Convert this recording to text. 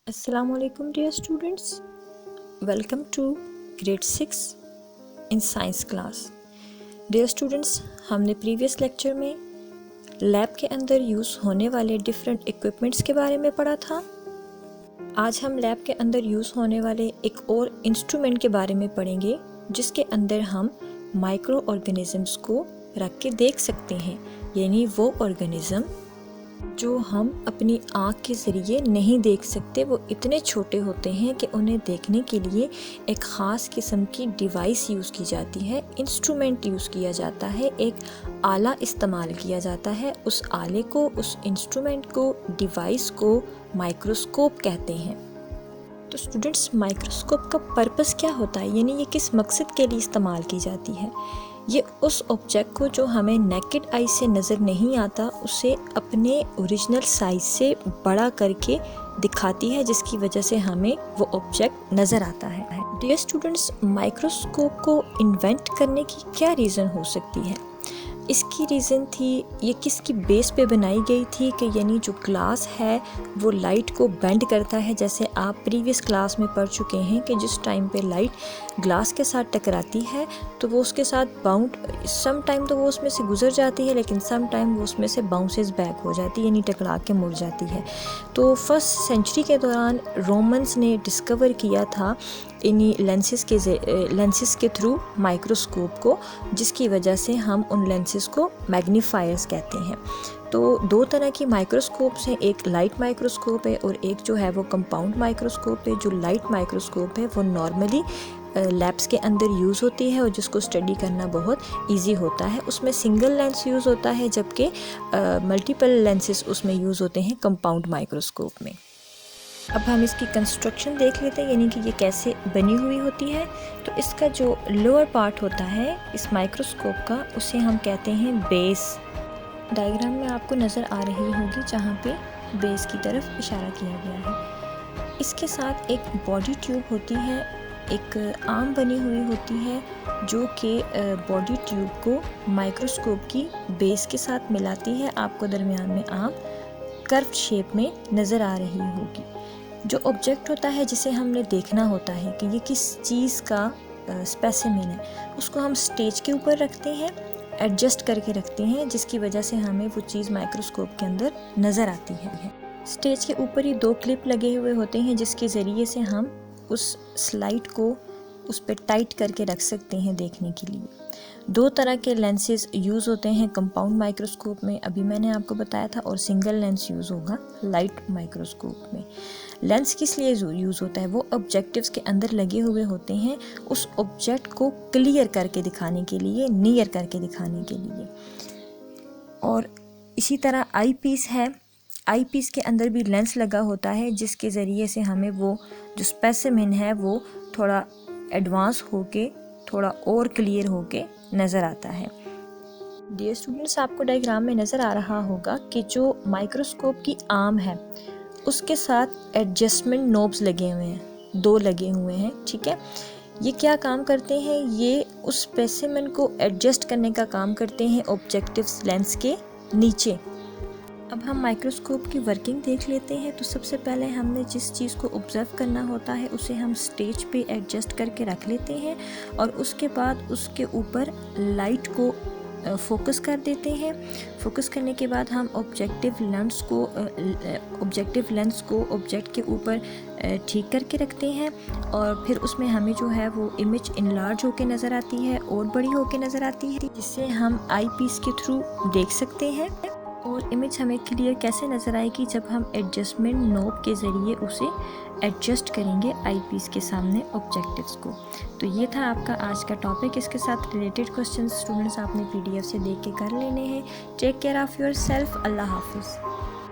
Assalamualaikum dear students, welcome to grade 6 in science class। Dear students, हमने previous lecture में lab के अंदर use होने वाले डिफरेंट इक्विपमेंट्स के बारे में पढ़ा था। आज हम लैब के अंदर यूज़ होने वाले एक और इंस्ट्रूमेंट के बारे में पढ़ेंगे जिसके अंदर हम माइक्रो ऑर्गेनिजम्स को रख के देख सकते हैं, यानी वो ऑर्गेनिज़म जो हम अपनी आँख के ज़रिए नहीं देख सकते। वो इतने छोटे होते हैं कि उन्हें देखने के लिए एक ख़ास किस्म की डिवाइस यूज़ की जाती है, इंस्ट्रूमेंट यूज़ किया जाता है, एक आला इस्तेमाल किया जाता है। उस आले को, उस इंस्ट्रूमेंट को, डिवाइस को माइक्रोस्कोप कहते हैं। तो स्टूडेंट्स, माइक्रोस्कोप का पर्पस क्या होता है, यानी ये किस मकसद के लिए इस्तेमाल की जाती है? ये उस ऑब्जेक्ट को जो हमें नेकेड आई से नज़र नहीं आता उसे अपने ओरिजिनल साइज़ से बड़ा करके दिखाती है, जिसकी वजह से हमें वो ऑब्जेक्ट नज़र आता है। डियर स्टूडेंट्स, माइक्रोस्कोप को इन्वेंट करने की क्या रीज़न हो सकती है? इसकी रीज़न थी, ये किसकी बेस पे बनाई गई थी कि यानी जो ग्लास है वो लाइट को बेंड करता है। जैसे आप प्रीवियस क्लास में पढ़ चुके हैं कि जिस टाइम पे लाइट ग्लास के साथ टकराती है तो वो उसके साथ बाउंड, सम टाइम तो वो उसमें से गुजर जाती है, लेकिन सम टाइम वो उसमें से बाउंसेस बैक हो जाती है, यानी टकरा के मुड़ जाती है। तो फर्स्ट सेंचुरी के दौरान रोमन्स ने डिस्कवर किया था इन्हीं लेंसेस के थ्रू माइक्रोस्कोप को, जिसकी वजह से हम उन लेंसेस को मैग्नीफायर्स कहते हैं। तो दो तरह की माइक्रोस्कोप्स हैं, एक लाइट माइक्रोस्कोप है और एक जो है वो कंपाउंड माइक्रोस्कोप है। जो लाइट माइक्रोस्कोप है वो नॉर्मली लैब्स के अंदर यूज़ होती है और जिसको स्टडी करना बहुत इजी होता है। उसमें सिंगल लेंस यूज़ होता है, जबकि मल्टीपल लेंसेस उसमें यूज़ होते हैं कंपाउंड माइक्रोस्कोप में। अब हम इसकी कंस्ट्रक्शन देख लेते हैं, यानी कि ये कैसे बनी हुई होती है। तो इसका जो लोअर पार्ट होता है इस माइक्रोस्कोप का, उसे हम कहते हैं बेस। डायग्राम में आपको नज़र आ रही होगी जहाँ पे बेस की तरफ इशारा किया गया है। इसके साथ एक बॉडी ट्यूब होती है, एक आर्म बनी हुई होती है जो कि बॉडी ट्यूब को माइक्रोस्कोप की बेस के साथ मिलाती है। आपको दरमियान में आर्म कर्व्ड शेप में नज़र आ रही होगी। जो ऑब्जेक्ट होता है जिसे हमने देखना होता है कि ये किस चीज़ का स्पेसिमेन है, उसको हम स्टेज के ऊपर रखते हैं, एडजस्ट करके रखते हैं, जिसकी वजह से हमें वो चीज़ माइक्रोस्कोप के अंदर नज़र आती है। स्टेज के ऊपर ही दो क्लिप लगे हुए होते हैं जिसके ज़रिए से हम उस स्लाइड को उस पर टाइट करके रख सकते हैं देखने के लिए। दो तरह के लेंसेज यूज़ होते हैं कंपाउंड माइक्रोस्कोप में, अभी मैंने आपको बताया था, और सिंगल लेंस यूज़ होगा लाइट माइक्रोस्कोप में। लेंस किस लिए यूज़ होता है? वो ऑब्जेक्टिव्स के अंदर लगे हुए होते हैं उस ऑब्जेक्ट को क्लियर करके दिखाने के लिए, नियर करके दिखाने के लिए। और इसी तरह आई पीस है, आई पीस के अंदर भी लेंस लगा होता है जिसके ज़रिए से हमें वो जो स्पेसिमेन है वो थोड़ा एडवांस होके, थोड़ा और क्लियर होके नज़र आता है। डियर स्टूडेंट्स, आपको डायग्राम में नज़र आ रहा होगा कि जो माइक्रोस्कोप की आर्म है उसके साथ एडजस्टमेंट नोब्स लगे हुए हैं, दो लगे हुए हैं, ठीक है। ये क्या काम करते हैं? ये उस स्पेसिमेन को एडजस्ट करने का काम करते हैं ऑब्जेक्टिव्स लेंस के नीचे। अब हम माइक्रोस्कोप की वर्किंग देख लेते हैं। तो सबसे पहले हमने जिस चीज़ को ऑब्ज़र्व करना होता है उसे हम स्टेज पे एडजस्ट करके रख लेते हैं और उसके बाद उसके ऊपर लाइट को फोकस कर देते हैं। फोकस करने के बाद हम ऑब्जेक्टिव लेंस को ऑब्जेक्ट के ऊपर ठीक करके रखते हैं और फिर उसमें हमें जो है वो इमेज इनलार्ज होके नज़र आती है और बड़ी होके नज़र आती है, जिससे हम आई पीस के थ्रू देख सकते हैं। और इमेज हमें क्लियर कैसे नज़र आएगी? जब हम एडजस्टमेंट नोब के ज़रिए उसे एडजस्ट करेंगे आई पीस के सामने ऑब्जेक्टिव्स को। तो ये था आपका आज का टॉपिक। इसके साथ रिलेटेड क्वेश्चंस स्टूडेंट्स आपने PDF से देख के कर लेने हैं। Take care of yourself. अल्लाह हाफिज़।